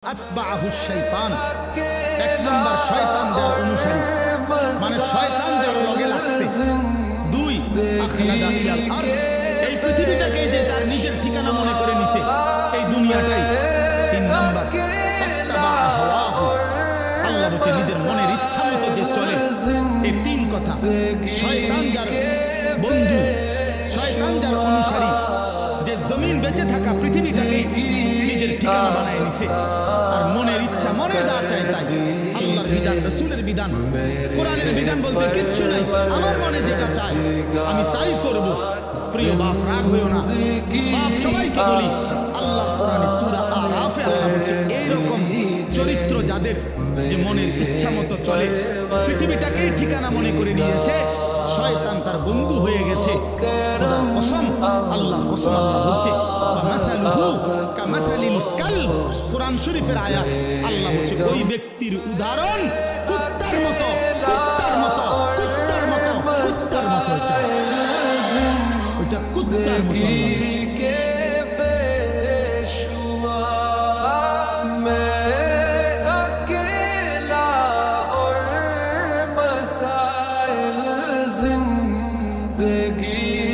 আতবাহু শাইতান, এক নম্বর শয়তান যার অনুসারী, মানে শয়তান যার লগে লাগছে। দুই, আখলাদা ইলাল আরদ, এই পৃথিবীটাকে যে তার নিজের ঠিকানা মনে করে নিছে, এই দুনিয়াটাই। তিন নম্বর, আত্তাবা হাওয়াহু, আল্লাহ বলছে নিজের মনের ইচ্ছা মতো যে চলে। এই তিন কথা, শয়তান যার বন্ধু, শয়তান যার অনুসারী, যে জমিন বেঁচে থাকা পৃথিবীটাকে নিজের ঠিকানা বানায় নিছে, আর মনের ইচ্ছা, মনে যা চায় তাই। আল্লাহর বিধান, রাসূলের বিধান, কোরআনের বিধান বলতে কিচ্ছু নাই। আমার মনে যেটা চায় আমি তাই করব। প্রিয় বাপ, রাগ হইও না। বাপ সবাইকে বলি, আল্লাহর কোরআনে সূরা আরাফে আল্লাহ বলছে এইরকম চরিত্র যাদের, যে মনের ইচ্ছা মতো চলে, পৃথিবীটাকেই ঠিকানা মনে করে নিয়েছে, শয়তান তার বন্ধু হয়ে গেছে। খোদার কসম, আল্লাহর কসম, আল্লাহ বলছে ফামাসালুহু কামাসালিল কালব, কোরআন শরীফের আয়াত। আল্লাহ বলছে ওই ব্যক্তির উদাহরণ কুত্তার মতো, কুত্তার মতো, কুত্তার মতো, কুত্তার মতো। ওইটা কুত্তার মতো। जिंदगी